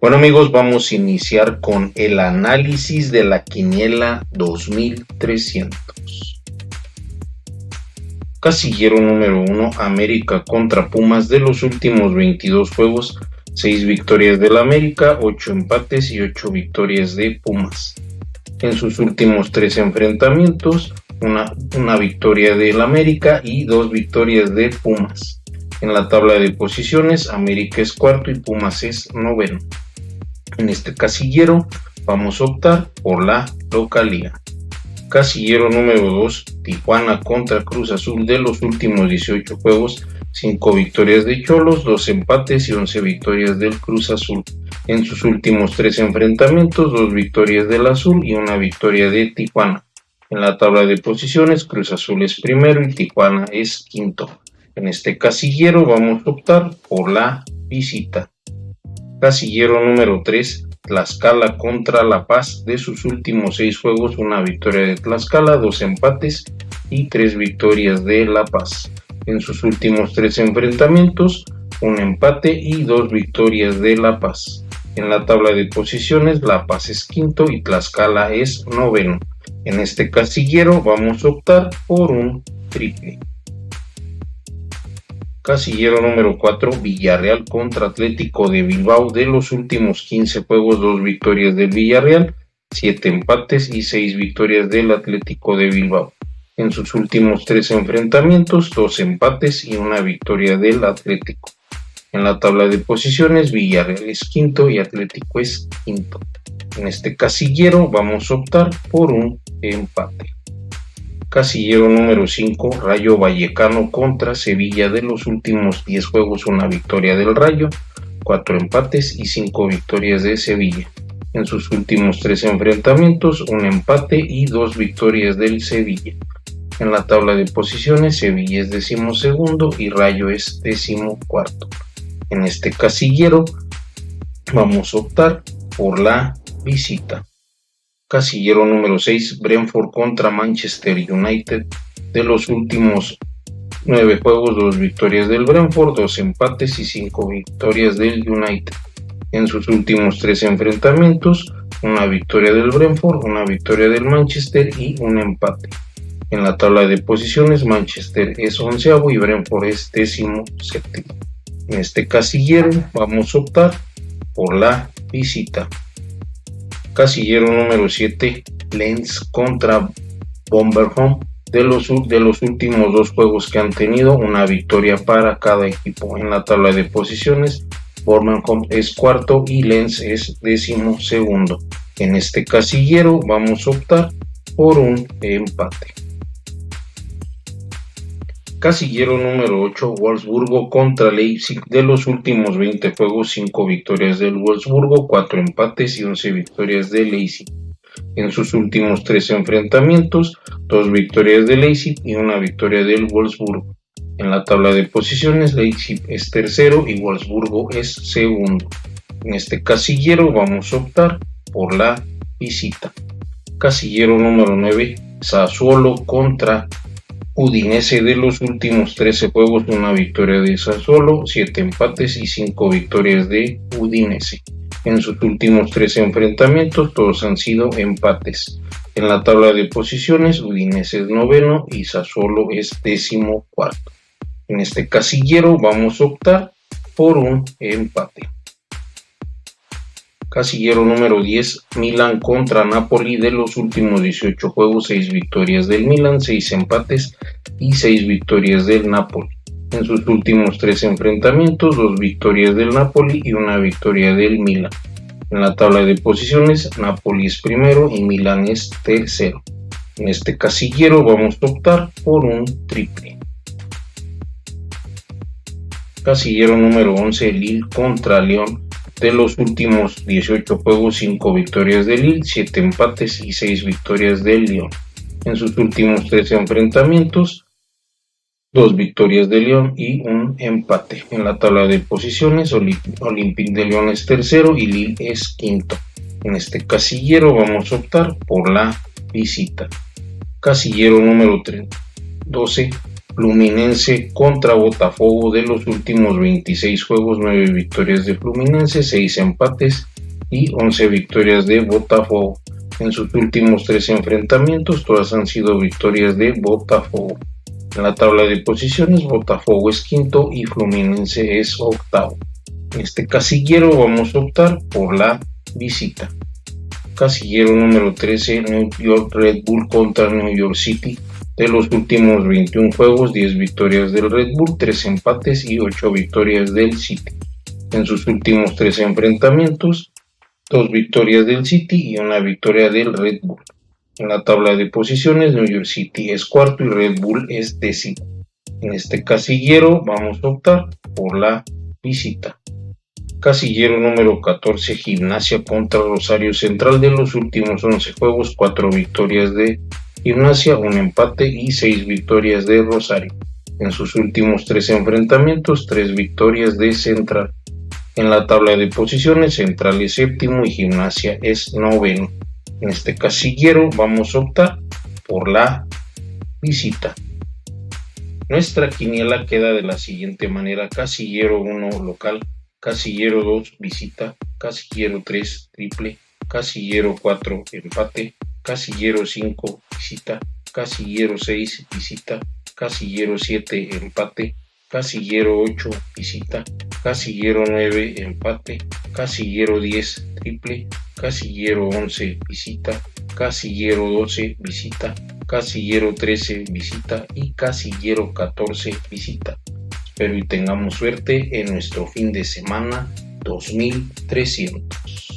Bueno amigos, vamos a iniciar con el análisis de la quiniela 2300. Casillero número 1, América contra Pumas. De los últimos 22 juegos, 6 victorias del América, 8 empates y 8 victorias de Pumas. En sus últimos 3 enfrentamientos, una victoria del América y 2 victorias de Pumas. En la tabla de posiciones, América es cuarto y Pumas es noveno. En este casillero vamos a optar por la localía. Casillero número 2, Tijuana contra Cruz Azul. De los últimos 18 juegos, 5 victorias de Xolos, 2 empates y 11 victorias del Cruz Azul. En sus últimos 3 enfrentamientos, 2 victorias del Azul y 1 victoria de Tijuana. En la tabla de posiciones, Cruz Azul es primero y Tijuana es quinto. En este casillero vamos a optar por la visita. Casillero número 3, Tlaxcala contra La Paz. De sus últimos 6 juegos, 1 victoria de Tlaxcala, 2 empates y 3 victorias de La Paz. En sus últimos 3 enfrentamientos, 1 empate y 2 victorias de La Paz. En la tabla de posiciones, La Paz es quinto y Tlaxcala es noveno. En este casillero vamos a optar por un triple. Casillero número 4, Villarreal contra Atlético de Bilbao. De los últimos 15 juegos, 2 victorias del Villarreal, 7 empates y 6 victorias del Atlético de Bilbao. En sus últimos 3 enfrentamientos, 2 empates y 1 victoria del Atlético. En la tabla de posiciones, Villarreal es quinto y Atlético es quinto. En este casillero vamos a optar por un empate. Casillero número 5, Rayo Vallecano contra Sevilla. De los últimos 10 juegos, 1 victoria del Rayo, 4 empates y 5 victorias de Sevilla. En sus últimos 3 enfrentamientos, 1 empate y 2 victorias del Sevilla. En la tabla de posiciones, Sevilla es 12º y Rayo es 14º. En este casillero vamos a optar por la visita. Casillero número 6, Brentford contra Manchester United. De los últimos 9 juegos, 2 victorias del Brentford, 2 empates y 5 victorias del United. En sus últimos 3 enfrentamientos, 1 victoria del Brentford, 1 victoria del Manchester y 1 empate. En la tabla de posiciones, Manchester es 11º y Brentford es 17º. En este casillero vamos a optar por la visita. Casillero número 7, Lens contra Wolverhampton. De los últimos 2 juegos que han tenido, 1 victoria para cada equipo. En la tabla de posiciones, Wolverhampton es cuarto y Lens es 12º. En este casillero vamos a optar por un empate. Casillero número 8, Wolfsburgo contra Leipzig. De los últimos 20 juegos, 5 victorias del Wolfsburgo, 4 empates y 11 victorias de Leipzig. En sus últimos 3 enfrentamientos, 2 victorias de Leipzig y 1 victoria del Wolfsburgo. En la tabla de posiciones, Leipzig es tercero y Wolfsburgo es segundo. En este casillero vamos a optar por la visita. Casillero número 9, Sassuolo contra Udinese. De los últimos 13 juegos, 1 victoria de Sassuolo, 7 empates y 5 victorias de Udinese. En sus últimos 3 enfrentamientos, todos han sido empates. En la tabla de posiciones, Udinese es noveno y Sassuolo es 14º. En este casillero vamos a optar por un empate. Casillero número 10, Milan contra Napoli. De los últimos 18 juegos, 6 victorias del Milan, 6 empates y 6 victorias del Napoli. En sus últimos 3 enfrentamientos, 2 victorias del Napoli y 1 victoria del Milan. En la tabla de posiciones, Napoli es primero y Milan es tercero. En este casillero vamos a optar por un triple. Casillero número 11, Lille contra Lyon. De los últimos 18 juegos, 5 victorias de Lille, 7 empates y 6 victorias del Lyon. En sus últimos 13 enfrentamientos, 2 victorias de Lyon y 1 empate. En la tabla de posiciones, Olympique de Lyon es tercero y Lille es quinto. En este casillero vamos a optar por la visita. Casillero número 12, Fluminense contra Botafogo. De los últimos 26 juegos, 9 victorias de Fluminense, 6 empates y 11 victorias de Botafogo. En sus últimos 3 enfrentamientos, todas han sido victorias de Botafogo. En la tabla de posiciones, Botafogo es quinto y Fluminense es octavo. En este casillero vamos a optar por la visita. Casillero número 13, New York Red Bull contra New York City. De los últimos 21 juegos, 10 victorias del Red Bull, 3 empates y 8 victorias del City. En sus últimos 3 enfrentamientos, 2 victorias del City y 1 victoria del Red Bull. En la tabla de posiciones, New York City es cuarto y Red Bull es décimo. En este casillero vamos a optar por la visita. Casillero número 14, Gimnasia contra Rosario Central. De los últimos 11 juegos, 4 victorias de Gimnasia, 1 empate y 6 victorias de Rosario. En sus últimos 3 enfrentamientos, 3 victorias de Central. En la tabla de posiciones, Central es séptimo y Gimnasia es noveno. En este casillero vamos a optar por la visita. Nuestra quiniela queda de la siguiente manera: casillero 1 local, casillero 2 visita, casillero 3 triple, casillero 4 empate, casillero 5 visita, casillero 6 visita, casillero 7 empate, casillero 8 visita, casillero 9 empate, casillero 10 triple, casillero 11 visita, casillero 12 visita, casillero 13 visita y casillero 14 visita. Espero y tengamos suerte en nuestro fin de semana 2300.